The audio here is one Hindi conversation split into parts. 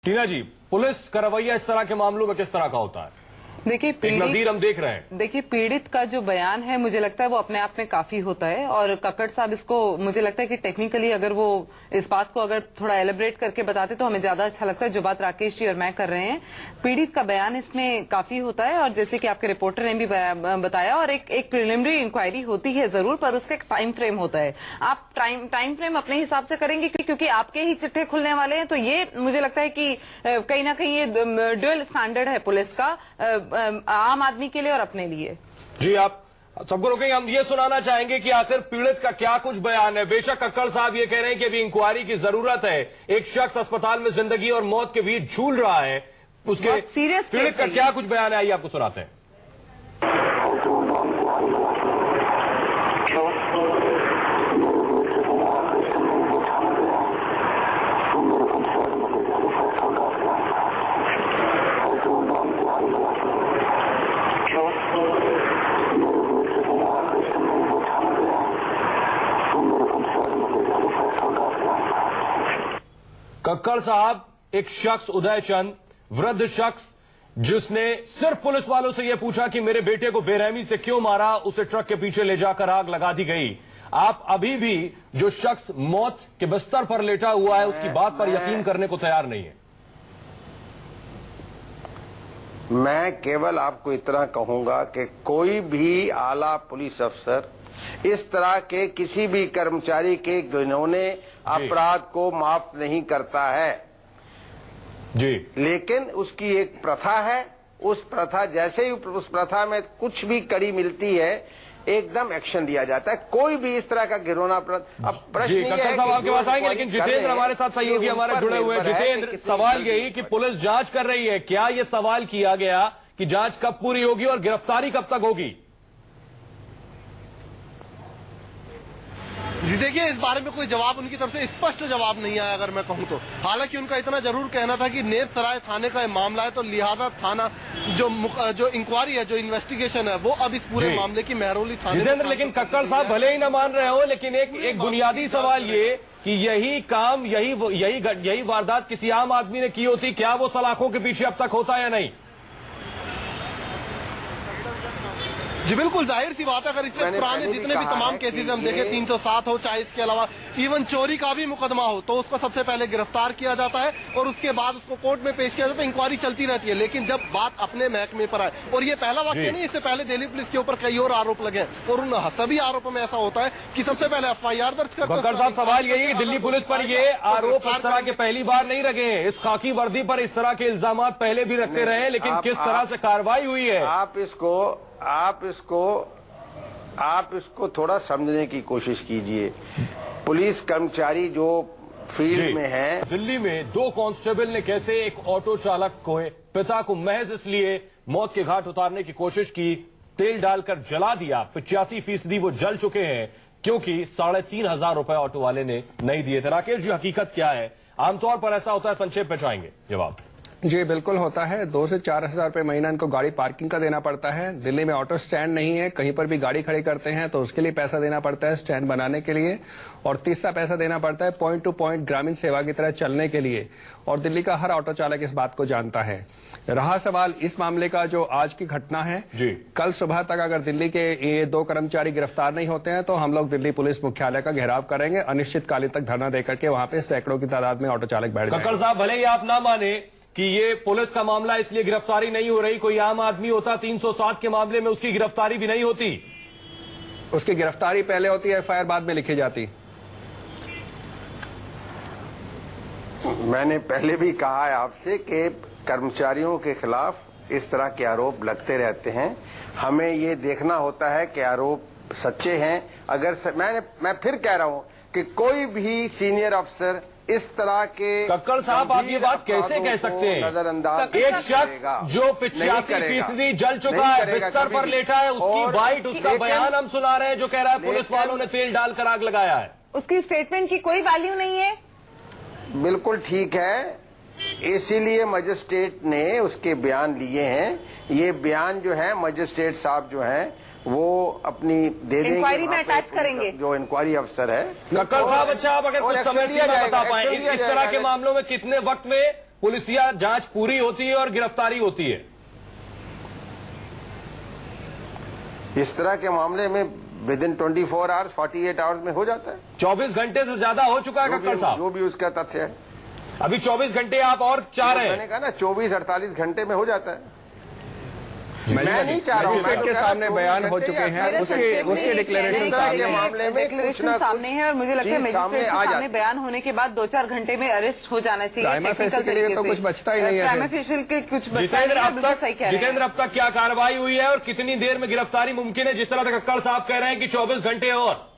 टीना जी, पुलिस का रवैया इस तरह के मामलों में किस तरह का होता है? देखिए, नजीर हम देख रहे हैं। देखिए, पीड़ित का जो बयान है मुझे लगता है वो अपने आप में काफी होता है, और कक्कड़ साहब इसको मुझे लगता है कि टेक्निकली अगर वो इस बात को अगर थोड़ा एलिब्रेट करके बताते तो हमें ज्यादा अच्छा लगता है। जो बात राकेश जी और मैं कर रहे हैं, पीड़ित का बयान इसमें काफी होता है, और जैसे कि आपके रिपोर्टर ने भी बताया, और एक प्रिलिमिनरी इंक्वायरी होती है जरूर, पर उसका एक टाइम फ्रेम होता है। आप टाइम फ्रेम अपने हिसाब से करेंगे क्योंकि आपके ही चिट्ठे खुलने वाले हैं, तो ये मुझे लगता है कि कहीं ना कहीं ये ड्यूअल स्टैंडर्ड है पुलिस का, आम आदमी के लिए और अपने लिए। जी, आप सबको रोकेंगे। हम ये सुनाना चाहेंगे कि आखिर पीड़ित का क्या कुछ बयान है। बेशक कक्कड़ साहब ये कह रहे हैं कि अभी इंक्वायरी की जरूरत है। एक शख्स अस्पताल में जिंदगी और मौत के बीच झूल रहा है, उसके सीरियस पीड़ित का क्या कुछ बयान है, आइए आपको सुनाते हैं। कक्कड़ साहब, एक शख्स उदय चंद, वृद्ध शख्स, जिसने सिर्फ पुलिस वालों से यह पूछा कि मेरे बेटे को बेरहमी से क्यों मारा, उसे ट्रक के पीछे ले जाकर आग लगा दी गई। आप अभी भी जो शख्स मौत के बिस्तर पर लेटा हुआ है उसकी बात पर यकीन करने को तैयार नहीं है। मैं केवल आपको इतना कहूंगा कि कोई भी आला पुलिस अफसर इस तरह के किसी भी कर्मचारी के घिनौने अपराध को माफ नहीं करता है जी, लेकिन उसकी एक प्रथा है। उस प्रथा जैसे ही उस प्रथा में कुछ भी कड़ी मिलती है, एकदम एक्शन लिया जाता है। कोई भी इस तरह का घिनौना अपराध। अब प्रश्न ये है कि आपके पास आएंगे, लेकिन जितेंद्र हमारे साथ सहयोगी हमारे जुड़े हुए हैं। जितेंद्र, सवाल यही कि पुलिस जांच कर रही है, क्या यह सवाल किया गया कि जांच कब पूरी होगी और गिरफ्तारी कब तक होगी? जी देखिए, इस बारे में कोई जवाब उनकी तरफ से स्पष्ट जवाब नहीं आया अगर मैं कहूं तो। हालांकि उनका इतना जरूर कहना था कि नेपसराय थाने का मामला है, तो लिहाजा थाना जो इंक्वायरी है, जो इन्वेस्टिगेशन है, वो अब इस पूरे मामले की महरौली थाने। जितेंद्र, लेकिन कक्कड़ साहब भले ही न मान रहे हो, लेकिन एक बुनियादी सवाल ये कि यही काम, यही वारदात किसी आम आदमी ने की होती, क्या वो सलाखों के पीछे अब तक होता या नहीं? जी बिल्कुल, जाहिर सी बात है। अगर इससे पुराने जितने भी तमाम केसेस हम देखें, 307 हो, चाहे इसके अलावा इवन चोरी का भी मुकदमा हो, तो उसको सबसे पहले गिरफ्तार किया जाता है और उसके बाद उसको कोर्ट में पेश किया जाता है, इंक्वायरी चलती रहती है। लेकिन जब बात अपने महकमे पर आए, और ये पहला वाक्य नहीं, इससे पहले दिल्ली पुलिस के ऊपर कई और आरोप लगे, और उन सभी आरोपों में ऐसा होता है कि सबसे पहले FIR दर्ज करते हैं। कक्कड़ साहब, सवाल यही है कि दिल्ली पुलिस पर ये आरोप इस तरह के पहली बार नहीं लगे हैं। इस खाकी वर्दी पर इस तरह के इल्जाम पहले भी रखते रहे, लेकिन किस तरह से कार्रवाई हुई है, आप इसको थोड़ा समझने की कोशिश कीजिए। पुलिस कर्मचारी जो फील्ड में है, दिल्ली में 2 कांस्टेबल ने कैसे एक ऑटो चालक को, पिता को महज इसलिए मौत के घाट उतारने की कोशिश की, तेल डालकर जला दिया। 85% वो जल चुके हैं क्योंकि 3,500 रुपए ऑटो वाले ने नहीं दिए थे। राकेश जी, हकीकत क्या है? आमतौर पर ऐसा होता है, संक्षेप में चाहेंगे जवाब। जी बिल्कुल होता है। 2 से 4 हजार रुपए महीना इनको गाड़ी पार्किंग का देना पड़ता है। दिल्ली में ऑटो स्टैंड नहीं है, कहीं पर भी गाड़ी खड़ी करते हैं तो उसके लिए पैसा देना पड़ता है स्टैंड बनाने के लिए, और तीसरा पैसा देना पड़ता है पॉइंट टू पॉइंट ग्रामीण सेवा की तरह चलने के लिए, और दिल्ली का हर ऑटो चालक इस बात को जानता है। रहा सवाल इस मामले का जो आज की घटना है, कल सुबह तक अगर दिल्ली के ये 2 कर्मचारी गिरफ्तार नहीं होते हैं तो हम लोग दिल्ली पुलिस मुख्यालय का घेराव करेंगे, अनिश्चितकालीन तक धरना देकर के वहां पे सैकड़ों की तादाद में ऑटो चालक बैठ जाएंगे। कक्कड़ साहब, भले ही आप ना माने कि ये पुलिस का मामला इसलिए गिरफ्तारी नहीं हो रही, कोई आम आदमी होता 307 के मामले में उसकी गिरफ्तारी भी नहीं होती। उसकी गिरफ्तारी पहले होती है, FIR बाद में लिखी जाती। मैंने पहले भी कहा है आपसे कि कर्मचारियों के खिलाफ इस तरह के आरोप लगते रहते हैं। हमें ये देखना होता है कि आरोप सच्चे हैं। अगर मैं फिर कह रहा हूं कि कोई भी सीनियर अफसर इस तरह के, कक्कड़ साहब, आप ये बात कैसे कह सकते हैं? नजरअंदाज एक शख्स जो 85% जल चुका है, बिस्तर पर लेटा है, उसकी बाइट, उसका बयान हम सुना रहे हैं जो कह रहा है पुलिस वालों ने तेल डालकर आग लगाया है। उसकी स्टेटमेंट की कोई वैल्यू नहीं है। बिल्कुल ठीक है, इसीलिए मजिस्ट्रेट ने उसके बयान लिए हैं। ये बयान जो है मजिस्ट्रेट साहब जो हैं वो अपनी दे देंगे, इंक्वायरी में अटैच करेंगे, जो इंक्वायरी अफसर है। कक्कड़ साहब, अच्छा आप अगर कुछ समझ बता पाएं, इस तरह के मामलों में कितने वक्त में पुलिसिया जांच पूरी होती है और गिरफ्तारी होती है। इस तरह के मामले में विद इन 24 आवर्स 48 आवर्स में हो जाता है। 24 घंटे से ज्यादा हो चुका है कक्कड़ साहब। जो भी उसका तथ्य है, अभी 24 घंटे आप और चाह रहे हैं। मैंने कहा ना 24-48 घंटे में हो जाता है। मैं नहीं चाह रहा हूं, मजिस्ट्रेट के सामने बयान हो चुके हैं, उसके डिक्लेरेशन के मामले में डिक्लेरेशन सामने है और मुझे लगता है चीज सामने मजिस्ट्रेट आ के सामने जाती है। बयान होने के बाद 2-4 घंटे में अरेस्ट हो जाना चाहिए। प्राइमा फेसी टेक्निकल के लिए तरीके तो से। कुछ बचता ही नहीं है प्राइमा फिर। फेशियल के कुछ बचता जितेंद्र, नहीं है, अब बिल्कुल तक सही कह रहे हैं। जितेंद्र, अब तक क्या कार्रवाई हुई है और कितनी देर में गिरफ्तारी मुमकिन है, जिस तरह से कक्कड़ साहब कह रहे हैं कि 24 घंटे और?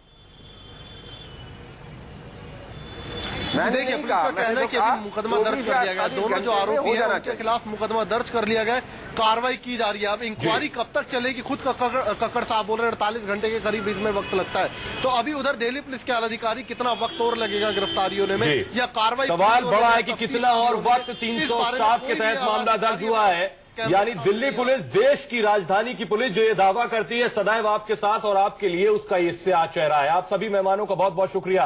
देखिए पुलिस का कहना है कि अभी मुकदमा दर्ज कर लिया गया, दोनों जो आरोपी हैं उनके खिलाफ मुकदमा दर्ज कर लिया गया, कार्रवाई की जा रही है। अब इंक्वायरी कब तक चलेगी, खुद कक्कड़ साहब बोल रहे हैं 48 घंटे के करीब इसमें वक्त लगता है। तो अभी उधर दिल्ली पुलिस के आलाधिकारी कितना वक्त और लगेगा गिरफ्तारी होने में या कार्रवाई? सवाल बड़ा है कि कितना और वक्त 307 के तहत मामला दर्ज हुआ है। यानी दिल्ली पुलिस, देश की राजधानी की पुलिस जो ये दावा करती है सदैव आपके साथ और आपके लिए, उसका इससे आज चेहरा है। आप सभी मेहमानों का बहुत बहुत शुक्रिया।